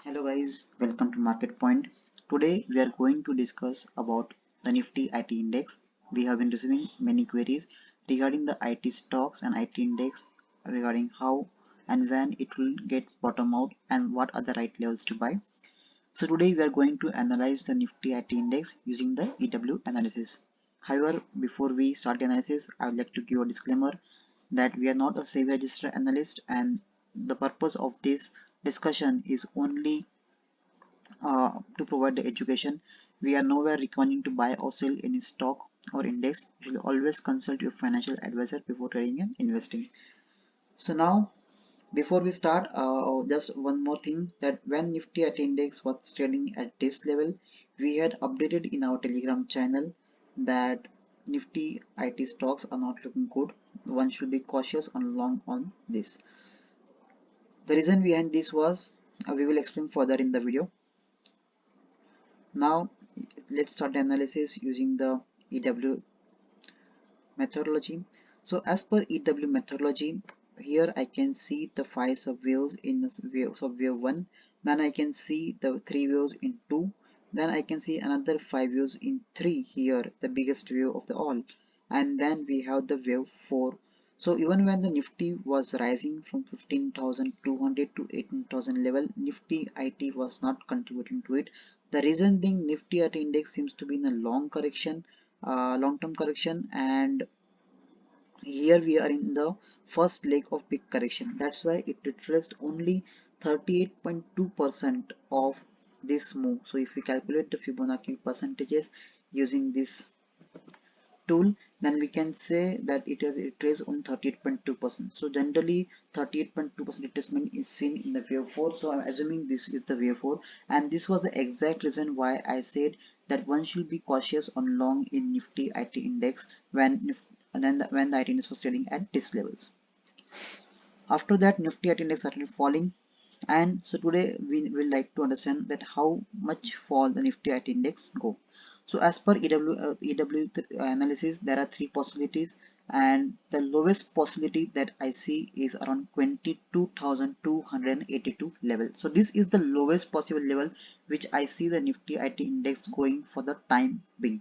Hello guys, welcome to Market Point. Today we are going to discuss about the Nifty IT Index. We have been receiving many queries regarding the IT stocks and IT index, regarding how and when it will get bottom out and what are the right levels to buy. So today we are going to analyze the Nifty IT Index using the EW analysis. However, before we start the analysis, I would like to give a disclaimer that we are not a SEBI registered analyst, and the purpose of this discussion is only to provide the education. We are nowhere recommending to buy or sell any stock or index. You should always consult your financial advisor before trading and investing. So now, before we start, just one more thing, that when Nifty IT Index was trading at this level, we had updated in our Telegram channel that Nifty IT stocks are not looking good. One should be cautious on long on this. The reason behind this was we will explain further in the video. Now let's start the analysis using the EW methodology. So as per EW methodology, here I can see the 5 subwaves in the subwave 1, then I can see the 3 waves in 2, then I can see another 5 waves in 3, here the biggest wave of the all, and then we have the wave 4. So even when the Nifty was rising from 15,200 to 18,000 level, Nifty IT was not contributing to it. The reason being, Nifty IT index seems to be in a long-term correction, and here we are in the first leg of big correction. That's why it retraced only 38.2% of this move. So if we calculate the Fibonacci percentages using this tool, then we can say that it has retraced on 38.2%. So generally 38.2% retracement is seen in the wave 4. So I'm assuming this is the wave 4, and this was the exact reason why I said that one should be cautious on long in Nifty IT index when when the IT index was trading at these levels. After that, Nifty IT index started falling, and so today we will like to understand that how much fall the Nifty IT index go. So as per EW analysis, there are three possibilities, and the lowest possibility that I see is around 22,282 level. So this is the lowest possible level which I see the Nifty IT index going for the time being.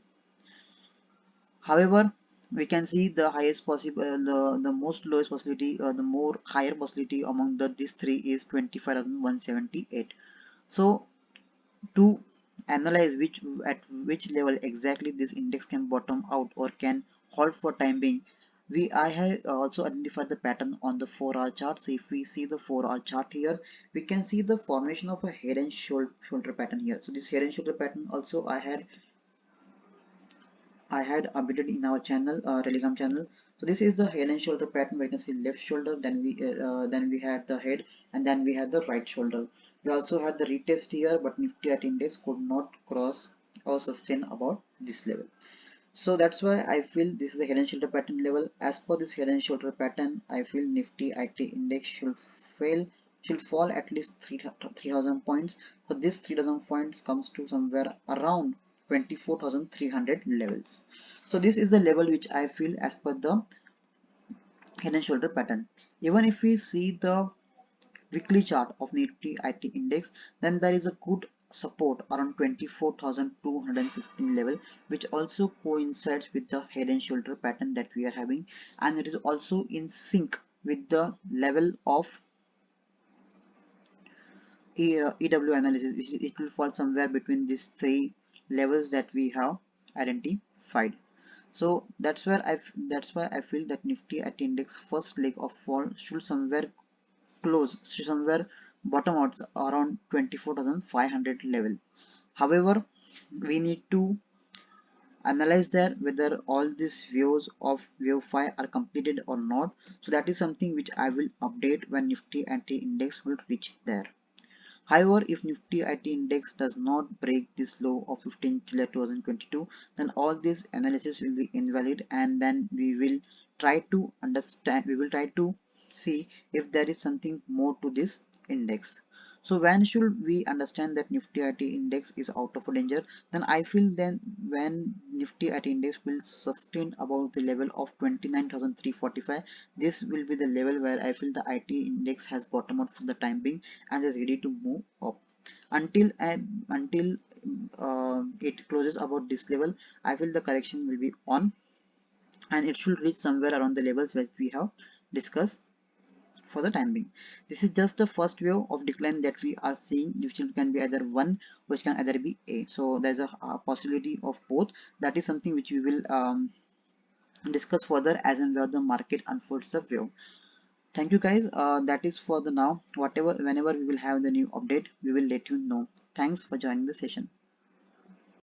However, we can see the highest possible, the most lowest possibility, the more higher possibility among these three is 25,178. So to analyze at which level exactly this index can bottom out or can hold for time being, I have also identified the pattern on the 4-hour chart. So if we see the 4-hour chart here, we can see the formation of a head and shoulder pattern here. So this head and shoulder pattern also I had updated in our channel, Telegram channel. So this is the head and shoulder pattern where you can see left shoulder, then we had the head, and then we had the right shoulder. We also had the retest here, but Nifty at index could not cross or sustain about this level. So that's why I feel this is the head and shoulder pattern level. As per this head and shoulder pattern, I feel Nifty IT index should fall at least 3,000 points. So this 3,000 points comes to somewhere around 24,300 levels. So this is the level which I feel as per the head and shoulder pattern. Even if we see the weekly chart of Nifty IT index, then there is a good support around 24,215 level, which also coincides with the head and shoulder pattern that we are having, and it is also in sync with the level of EW analysis. It will fall somewhere between these three levels that we have identified. So that's why I feel that Nifty at index first leg of fall should somewhere bottom out around 24,500 level. However, we need to analyze that whether all these views of wave 5 are completed or not. So that is something which I will update when Nifty IT index will reach there. However, if Nifty IT index does not break this low of 15 July 2022, then all this analysis will be invalid, and then we will try to see if there is something more to this index. So when should we understand that Nifty IT index is out of danger? Then I feel then when Nifty IT index will sustain above the level of 29,345, this will be the level where I feel the IT index has bottomed out for the time being and is ready to move up. until it closes about this level. I feel the correction will be on, and it should reach somewhere around the levels that we have discussed for the time being. This is just the first wave of decline that we are seeing, which can be either one, which can either be a. So there's a possibility of both. That is something which we will discuss further as and where the market unfolds the wave. Thank you guys. That is for the now. Whenever we will have the new update, we will let you know. Thanks for joining the session.